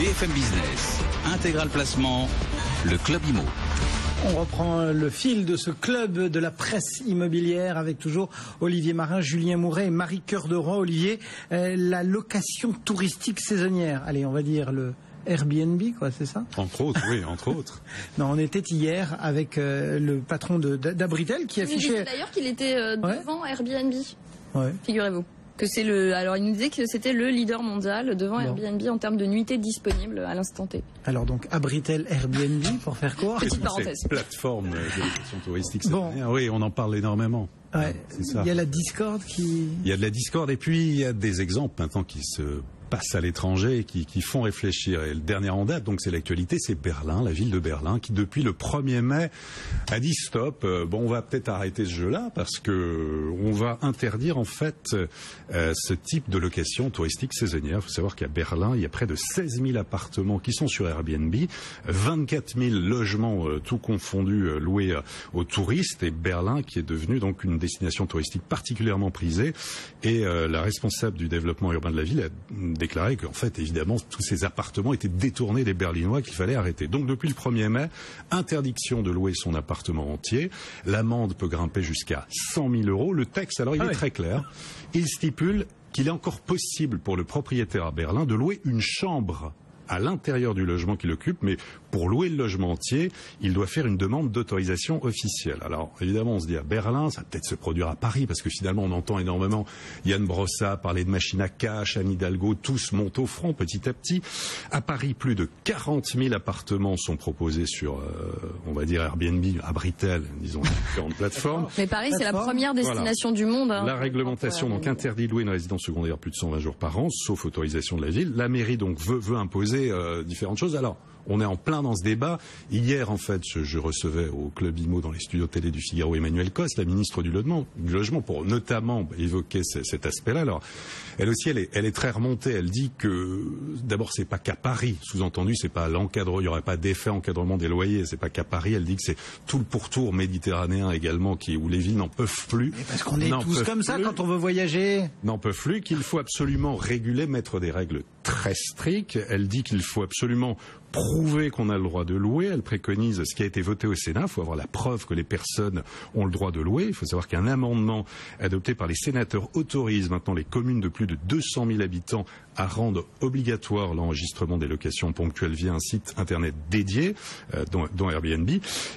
BFM Business, Intégral Placement, le Club Immo. On reprend le fil de ce club de la presse immobilière avec toujours Olivier Marin, Julien Mouret et Marie Cœur de Roy. Olivier, la location touristique saisonnière, allez, on va dire le Airbnb, quoi, c'est ça? Entre autres, oui, entre autres. Non, on était hier avec le patron d'Abritel qui affichait... Il nous disait d'ailleurs qu'il était devant Airbnb, figurez-vous. Que c'est alors il nous disait que c'était le leader mondial devant Airbnb en termes de nuitées disponibles à l'instant T. Alors donc Abritel Airbnb pour faire court. Petite parenthèse. Plateforme de location touristique. Bon. Oui, on en parle énormément. Ouais. C'est ça. Il y a la discorde qui... Il y a de la discorde et puis il y a des exemples maintenant qui se passent à l'étranger et qui font réfléchir. Et le dernier en date, donc c'est l'actualité, c'est Berlin, la ville de Berlin, qui depuis le 1er mai a dit stop. Bon, on va peut-être arrêter ce jeu-là parce que on va interdire en fait ce type de location touristique saisonnière. Il faut savoir qu'à Berlin, il y a près de 16 000 appartements qui sont sur Airbnb, 24 000 logements tout confondus loués aux touristes, et Berlin qui est devenu donc une destination touristique particulièrement prisée. Et la responsable du développement urbain de la ville a déclaré qu'en fait, évidemment, tous ces appartements étaient détournés des Berlinois, qu'il fallait arrêter. Donc, depuis le 1er mai, interdiction de louer son appartement entier. L'amende peut grimper jusqu'à 100 000 €. Le texte, alors, il est très clair. Il stipule qu'il est encore possible pour le propriétaire à Berlin de louer une chambre à l'intérieur du logement qu'il occupe, mais pour louer le logement entier, il doit faire une demande d'autorisation officielle. Alors, évidemment, on se dit à Berlin, ça va peut-être se produire à Paris, parce que finalement, on entend énormément Yann Brossa parler de machines à cash, Anne Hidalgo, tous montent au front petit à petit. À Paris, plus de 40 000 appartements sont proposés sur, on va dire, Airbnb, Abritel, disons, différentes plateformes. Mais Paris, c'est la première destination du monde. Hein, la réglementation, donc, interdit de louer une résidence secondaire plus de 120 jours par an, sauf autorisation de la ville. La mairie, donc, veut imposer différentes choses. Alors, on est en plein dans ce débat. Hier, en fait, je recevais au Club Immo dans les studios télé du Figaro Emmanuelle Cosse, la ministre du Logement, pour notamment évoquer cet aspect-là. Alors, elle aussi, elle est très remontée. Elle dit que, d'abord, c'est pas qu'à Paris. Sous-entendu, c'est pas l'encadrement, il y aurait pas d'effet encadrement des loyers. C'est pas qu'à Paris. Elle dit que c'est tout le pourtour méditerranéen également où les villes n'en peuvent plus. Mais parce qu'on est tous comme ça quand on veut voyager. N'en peuvent plus, qu'il faut absolument réguler, mettre des règles très strictes. Elle dit qu'il faut absolument prouver qu'on a le droit de louer. Elle préconise ce qui a été voté au Sénat. Il faut avoir la preuve que les personnes ont le droit de louer. Il faut savoir qu'un amendement adopté par les sénateurs autorise maintenant les communes de plus de 200 000 habitants à rendre obligatoire l'enregistrement des locations ponctuelles via un site internet dédié, dont Airbnb.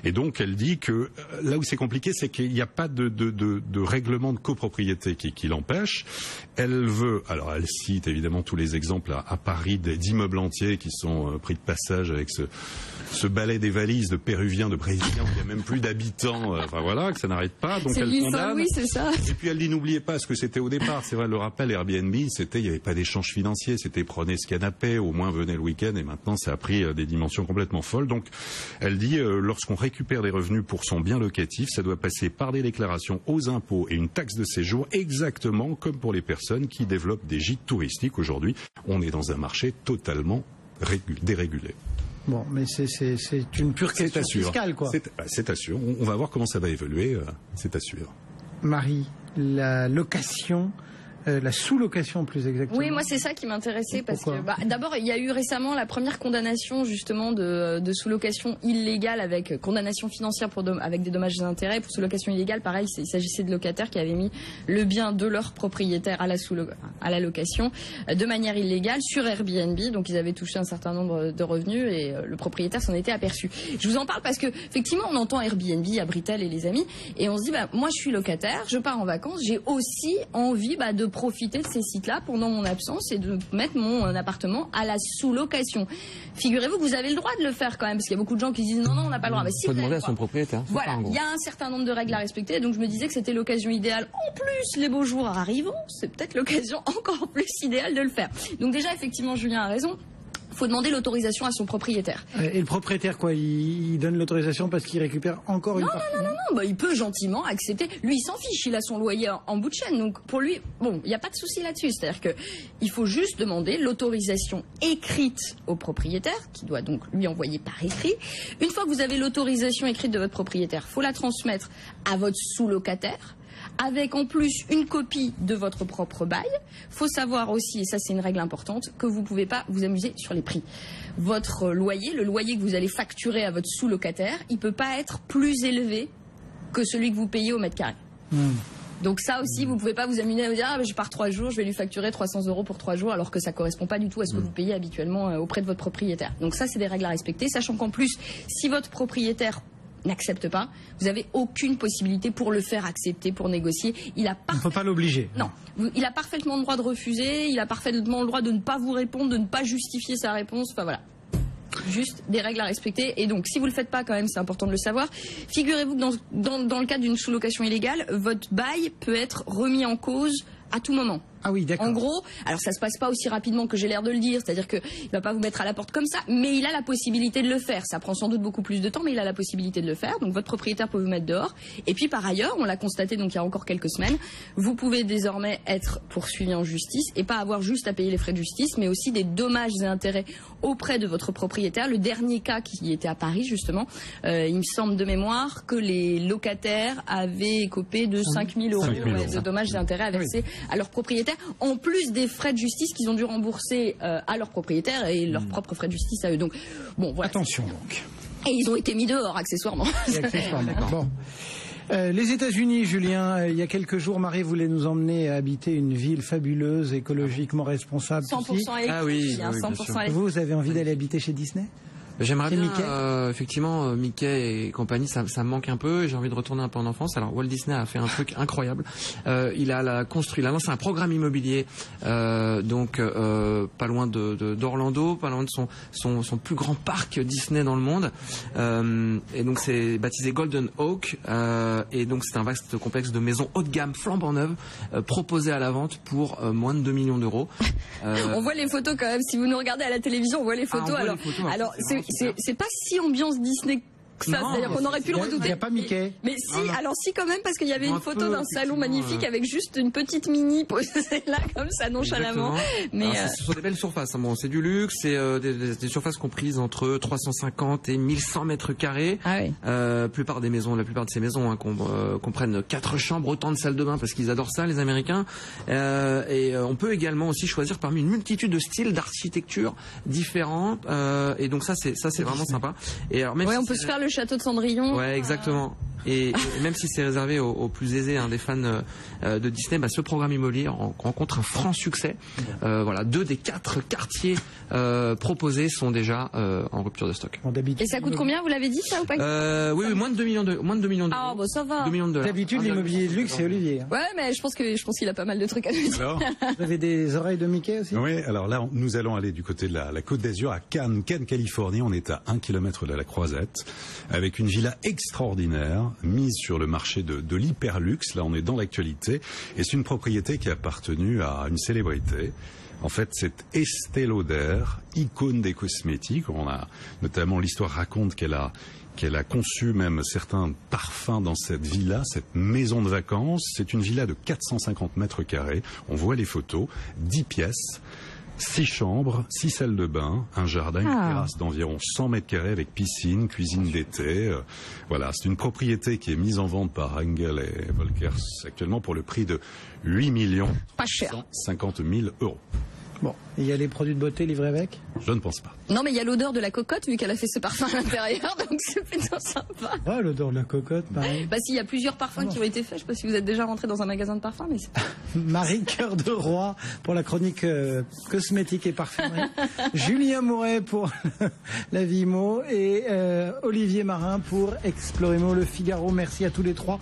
Et donc, elle dit que là où c'est compliqué, c'est qu'il n'y a pas de règlement de copropriété qui l'empêche. Elle veut, alors elle cite évidemment tous les exemples à Paris d'immeubles entiers qui sont pris de passage avec ce balai des valises de Péruviens, de Brésiliens, où il n'y a même plus d'habitants, enfin voilà, que ça n'arrête pas. Donc elle condamne. Oui, c'est ça. Et puis elle dit, n'oubliez pas ce que c'était au départ. C'est vrai, le rappel Airbnb, il n'y avait pas d'échange financier, c'était prenez ce canapé, au moins venez le week-end, et maintenant ça a pris des dimensions complètement folles. Donc elle dit, lorsqu'on récupère des revenus pour son bien locatif, ça doit passer par des déclarations aux impôts et une taxe de séjour, exactement comme pour les personnes qui développent des gîtes touristiques. Aujourd'hui, on est dans un marché totalement dérégulé. Bon, mais c'est une pure question fiscale, quoi. C'est sûr. On va voir comment ça va évoluer, c'est à suivre. Marie, la location, la sous-location plus exactement. Oui, moi c'est ça qui m'intéressait parce que d'abord il y a eu récemment la première condamnation justement de sous-location illégale avec condamnation financière avec des dommages et intérêts. Pour sous-location illégale, pareil, il s'agissait de locataires qui avaient mis le bien de leur propriétaire à la location de manière illégale sur Airbnb. Donc ils avaient touché un certain nombre de revenus et le propriétaire s'en était aperçu. Je vous en parle parce que effectivement on entend Airbnb, Abritel et les amis et on se dit moi je suis locataire, je pars en vacances, j'ai aussi envie de profiter de ces sites-là pendant mon absence et de mettre mon appartement à la sous-location. Figurez-vous que vous avez le droit de le faire quand même, parce qu'il y a beaucoup de gens qui disent non, on n'a pas le droit. Mais si faut demander à son propriétaire. Voilà, il y a un certain nombre de règles à respecter, donc je me disais que c'était l'occasion idéale. En plus, les beaux jours arrivent, c'est peut-être l'occasion encore plus idéale de le faire. Donc déjà, effectivement, Julien a raison. Il faut demander l'autorisation à son propriétaire. Et le propriétaire, quoi, il donne l'autorisation parce qu'il récupère encore une partie? Non, il peut gentiment accepter. Lui, il s'en fiche, il a son loyer en bout de chaîne. Donc pour lui, bon, il n'y a pas de souci là-dessus. C'est-à-dire que il faut juste demander l'autorisation écrite au propriétaire, qui doit donc lui envoyer par écrit. Une fois que vous avez l'autorisation écrite de votre propriétaire, il faut la transmettre à votre sous-locataire. avec en plus une copie de votre propre bail. Faut savoir aussi, et ça c'est une règle importante, que vous ne pouvez pas vous amuser sur les prix. Votre loyer, le loyer que vous allez facturer à votre sous-locataire, il ne peut pas être plus élevé que celui que vous payez au mètre carré. Donc ça aussi, vous ne pouvez pas vous amuser à vous dire je pars 3 jours, je vais lui facturer 300 € pour 3 jours, alors que ça ne correspond pas du tout à ce que vous payez habituellement auprès de votre propriétaire. Donc ça, c'est des règles à respecter, sachant qu'en plus, si votre propriétaire n'accepte pas, vous n'avez aucune possibilité pour le faire accepter, pour négocier. On ne peut pas l'obliger. Non, il a parfaitement le droit de refuser, il a parfaitement le droit de ne pas vous répondre, de ne pas justifier sa réponse, enfin voilà. Juste des règles à respecter. Et donc, si vous ne le faites pas, quand même, c'est important de le savoir. Figurez-vous que dans le cadre d'une sous-location illégale, votre bail peut être remis en cause à tout moment. Ah oui, d'accord. En gros, alors ça se passe pas aussi rapidement que j'ai l'air de le dire, c'est-à-dire qu'il va pas vous mettre à la porte comme ça, mais il a la possibilité de le faire. Ça prend sans doute beaucoup plus de temps, mais il a la possibilité de le faire. Donc votre propriétaire peut vous mettre dehors. Et puis par ailleurs, on l'a constaté donc il y a encore quelques semaines, vous pouvez désormais être poursuivi en justice et pas avoir juste à payer les frais de justice, mais aussi des dommages et intérêts auprès de votre propriétaire. Le dernier cas qui était à Paris justement, il me semble de mémoire que les locataires avaient écopé de 5 000 € de dommages et intérêts à verser à leur propriétaire, en plus des frais de justice qu'ils ont dû rembourser à leurs propriétaires et leurs propres frais de justice à eux. Donc, bon, voilà. Attention donc. Et ils ont été mis dehors, accessoirement. Bon. Les États-Unis, Julien, il y a quelques jours, Marie voulait nous emmener à habiter une ville fabuleuse, écologiquement responsable. 100% électrique. Ah oui, 100% électrique. Vous avez envie d'aller habiter chez Disney ? J'aimerais bien, Mickey effectivement, Mickey et compagnie, ça me manque un peu. J'ai envie de retourner un peu en enfance. Alors Walt Disney a fait un truc incroyable. Il a lancé un programme immobilier, donc pas loin d'Orlando, pas loin de son plus grand parc Disney dans le monde. Et donc c'est baptisé Golden Oak. Et donc c'est un vaste complexe de maisons haut de gamme, flambant neuves, proposées à la vente pour moins de 2 millions d'euros. On voit les photos quand même. Si vous nous regardez à la télévision, on voit les photos. Alors c'est pas si ambiance Disney que ça, c'est-à-dire qu'on aurait pu le redouter. Il n'y a pas Mickey. Mais si, alors si quand même, parce qu'il y avait une photo d'un salon magnifique avec juste une petite mini posée là, comme ça, nonchalamment. Mais ce sont des belles surfaces. Bon, c'est du luxe, c'est des surfaces comprises entre 350 et 1100 mètres carrés. Ah oui. La plupart de ces maisons comprennent 4 chambres, autant de salles de bain, parce qu'ils adorent ça, les Américains. Et on peut également aussi choisir parmi une multitude de styles d'architecture différents. Et donc ça, c'est vraiment sympa. Et alors même on peut se faire le château de Cendrillon. Ouais, exactement. Et même si c'est réservé aux plus aisés, des fans de Disney, ce programme immobilier rencontre un franc succès. Voilà, 2 des 4 quartiers proposés sont déjà en rupture de stock. Et ça coûte combien, vous l'avez dit ça ou pas? Oui, moins de 2 millions d'euros. Ah bon, ça va. 2 millions de dollars. D'habitude, l'immobilier de luxe, c'est Olivier. Ouais, mais je pense qu'il a pas mal de trucs à nous dire. Alors, vous avez des oreilles de Mickey aussi? Oui, alors là, nous allons aller du côté de la Côte d'Azur, à Cannes, Californie. On est à 1 kilomètre de la Croisette, avec une villa extraordinaire, mise sur le marché de l'hyperluxe. Là, on est dans l'actualité. Et c'est une propriété qui a appartenu à une célébrité. En fait, c'est Estée Lauder, icône des cosmétiques. Notamment, l'histoire raconte qu'elle a conçu même certains parfums dans cette villa, cette maison de vacances. C'est une villa de 450 mètres carrés. On voit les photos, 10 pièces. 6 chambres, 6 salles de bain, un jardin, une terrasse d'environ 100 mètres carrés avec piscine, cuisine d'été. Voilà, c'est une propriété qui est mise en vente par Engel et Volkers actuellement pour le prix de 8 150 000 €. Bon, et il y a les produits de beauté livrés avec? Je ne pense pas. Non, mais il y a l'odeur de la cocotte, vu qu'elle a fait ce parfum à l'intérieur, donc c'est plutôt sympa. Ah, l'odeur de la cocotte, pareil. S'il y a plusieurs parfums qui ont été faits, je ne sais pas si vous êtes déjà rentré dans un magasin de parfums, mais c'est... Marie Cœur de Roi pour la chronique cosmétique et parfumerie. Julien Mouret pour la Vimo et Olivier Marin pour Exploremo Le Figaro. Merci à tous les trois.